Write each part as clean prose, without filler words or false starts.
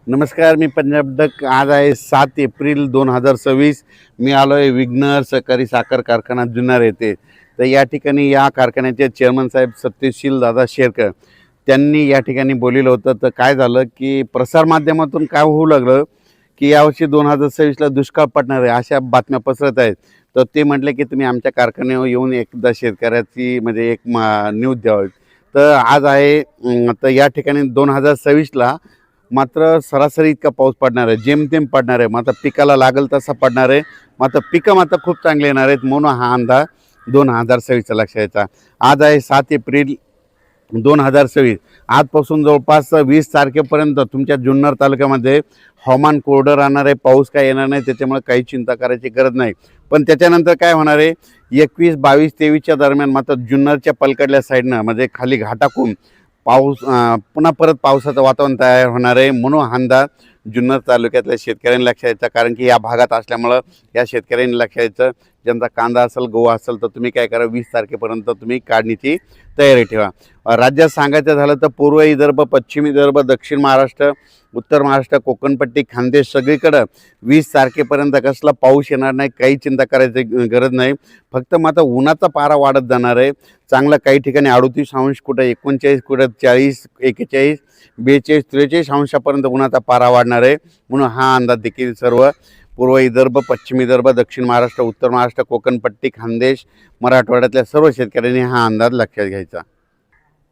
नमस्कार, मी पंजाब डक. आज आहे 7 एप्रिल 2026. मी आलो आहे विघ्नर सहकारी साखर कारखाना जुन्नर येथे. तर या ठिकाणी या कारखान्याचे चेअरमन साहेब सत्यशील दादा शेरकर त्यांनी या ठिकाणी बोललेलं होतं. तर काय झालं की प्रसारमाध्यमातून काय होऊ लागलं की यावर्षी 2026ला दुष्काळ पडणार आहे अशा बातम्या पसरत आहेत. तर ते म्हटले की तुम्ही आमच्या कारखान्यावर येऊन एकदा शेतकऱ्याची म्हणजे एक न्यूज द्यावी. तर आज आहे तर या ठिकाणी 2026ला मात्र सरासरी इतका पाऊस पडणार आहे, जेमतेम पडणार आहे. मात्र पिकाला लागेल तसा पडणार आहे. मात्र पिकं मात्र खूप चांगले येणार आहेत, म्हणून हा अंदाज 2026चा लक्षात यायचा. आज आहे 7 एप्रिल 2026. आजपासून जवळपास 20 तारखेपर्यंत तुमच्या जुन्नर तालुक्यामध्ये हवामान कोरडं राहणार आहे. पाऊस काय येणार नाही, त्याच्यामुळे काही चिंता करायची गरज नाही. पण त्याच्यानंतर काय होणार आहे, 21, 22, 23च्या दरम्यान मात्र जुन्नरच्या पलकडल्या साईडनं म्हणजे खाली घाटाकून पाऊस पुन्हा परत पावसाचं वातावरण तयार होणार आहे. म्हणून हा अंदाज जुन्नर तालुक्यातल्या शेतकऱ्यांनी लक्षात यायचा. कारण की या भागात असल्यामुळं या शेतकऱ्यांनी लक्षात यायचं. ज्यांचा कांदा असेल, गहू असेल तर तुम्ही काय करा, 20 तारखेपर्यंत तुम्ही काढणीची तयारी ठेवा. राज्यात सांगायचं झालं तर पूर्व विदर्भ, पश्चिम विदर्भ, दक्षिण महाराष्ट्र, उत्तर महाराष्ट्र, कोकणपट्टी, खानदेश सगळीकडं 20 तारखेपर्यंत कसला पाऊस येणार नाही, काही चिंता करायची गरज नाही. फक्त मात्र उन्हाचा पारा वाढत जाणार आहे. चांगलं काही ठिकाणी 38°, कुठं 39, कुठं 40, 41, 42, 43 अंशापर्यंत उन्हाचा पारा वाढणार आहे. म्हणून हा अंदाज देखील सर्व पूर्व विदर्भ, पश्चिम विदर्भ, दक्षिण महाराष्ट्र, उत्तर महाराष्ट्र, कोकणपट्टी, खानदेश, मराठवाड्यातल्या सर्व शेतकऱ्यांनी हा अंदाज लक्षात घ्यायचा.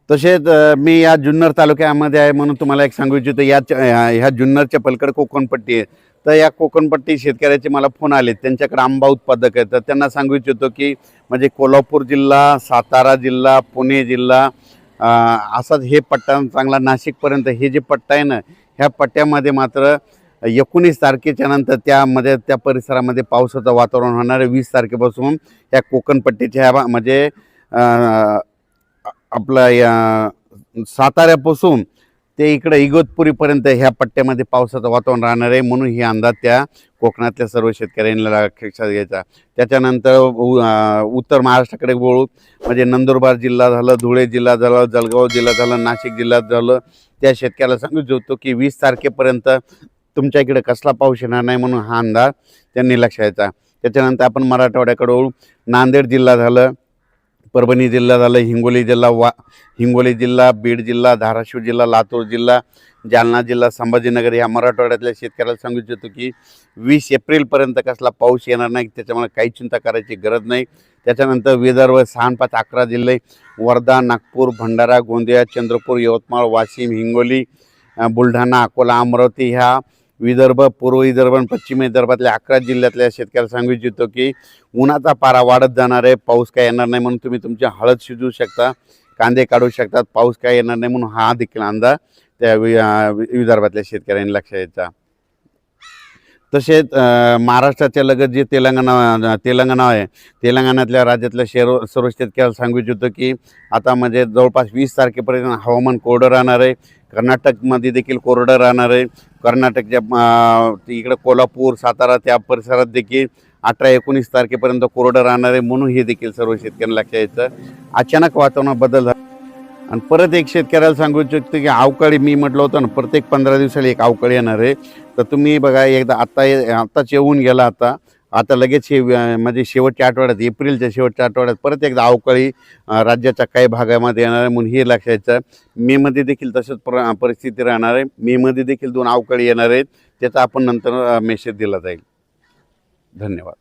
तसेच मी या जुन्नर तालुक्यामध्ये आहे म्हणून तुम्हाला एक सांगू इच्छितो. ह्या जुन्नरच्या पलीकडे कोकणपट्टी आहे. तर या कोकणपट्टी शेतकऱ्याचे मला फोन आले, त्यांच्याकडे आंबा उत्पादक आहेत. तर त्यांना सांगू इच्छितो की म्हणजे कोल्हापूर जिल्हा, सातारा जिल्हा, पुणे जिल्हा, असाच हे पट्टा चांगला नाशिकपर्यंत हे जे पट्टा आहे ना, ह्या पट्ट्यामध्ये मात्र 19 तारखेच्या नंतर त्यामध्ये त्या परिसरामध्ये पावसाचं वातावरण होणार आहे. 20 तारखेपासून या कोकणपट्टीच्या ह्या म्हणजे आपला या साताऱ्यापासून ते इकडं इगतपुरीपर्यंत ह्या पट्ट्यामध्ये पावसाचं वातावरण राहणार आहे. म्हणून ही अंदाज त्या कोकणातल्या सर्व शेतकऱ्यांनी लक्षात घ्यायचा. त्याच्यानंतर उत्तर महाराष्ट्राकडे वळू म्हणजे नंदुरबार जिल्हा झालं, धुळे जिल्हा झालं, जळगाव जिल्हा झालं, नाशिक जिल्ह्यात झालं. त्या शेतकऱ्याला सांगू इच्छितो की 20 तारखेपर्यंत तुमच्या इकडे कसला पाऊस येणार नाही, म्हणून हा अंदाज त्यांनी लक्षात घ्यायचा. त्याच्यानंतर आपण मराठवाड्याकडे वळू. नांदेड जिल्हा झालं, परभणी जिल्हा झालं, हिंगोली जिल्हा, बीड जिल्हा, धाराशिव जिल्हा, लातूर जिल्हा, जालना जिल्हा, संभाजीनगर ह्या मराठवाड्यातल्या शेतकऱ्याला सांगू इच्छितो की 20 एप्रिलपर्यंत कसला पाऊस येणार नाही, त्याच्यामुळे काही चिंता करायची गरज नाही. त्याच्यानंतर विदर्भ 6, 5, 11 जिल्हे, वर्धा, नागपूर, भंडारा, गोंदिया, चंद्रपूर, यवतमाळ, वाशिम, हिंगोली, बुलढाणा, अकोला, अमरावती ह्या विदर्भ, पूर्व विदर्भ आणि पश्चिम विदर्भातल्या 11 जिल्ह्यातल्या शेतकऱ्याला सांगू इच्छितो की उन्हाचा पारा वाढत जाणार आहे. पाऊस काय येणार नाही, म्हणून तुम्ही तुमची हळद शिजवू शकता, कांदे काढू शकतात. पाऊस काय येणार नाही, म्हणून हा देखील अंदाज त्या विदर्भातल्या शेतकऱ्यांनी लक्षात यायचा. तसेच महाराष्ट्राच्या लगत जे तेलंगणा आहे, तेलंगणातल्या राज्यातल्या सर्व शेतकऱ्याला सांगू इच्छितो की आता म्हणजे जवळपास 20 तारखेपर्यंत हवामान कोरडं राहणार आहे. कर्नाटकमध्ये देखील कोरडं राहणार आहे. कर्नाटकच्या इकडं कोल्हापूर, सातारा त्या परिसरात देखील 18-19 तारखेपर्यंत कोरडं राहणार आहे. म्हणून हे देखील सर्व शेतकऱ्यांना लक्षात यायचं. अचानक वातावरणात बदल झाला. आणि परत एक शेतकऱ्याला सांगू इच्छितो की अवकाळी, मी म्हटलं होतं ना प्रत्येक 15 दिवसाला एक अवकाळी येणार आहे. तर तुम्ही बघा, एकदा आत्ताच येऊन गेला, आता लगेच हे म्हणजे शेवटच्या आठवड्यात, एप्रिलच्या शेवटच्या आठवड्यात परत एकदा अवकाळी राज्याच्या काही भागामध्ये येणार आहे. म्हणून हे लक्षात यायचं. मेमध्ये देखील तसंच परिस्थिती राहणार आहे. मेमध्ये देखील 2 अवकाळी येणार आहेत. त्याचा आपण नंतर मेसेज दिला जाईल. धन्यवाद.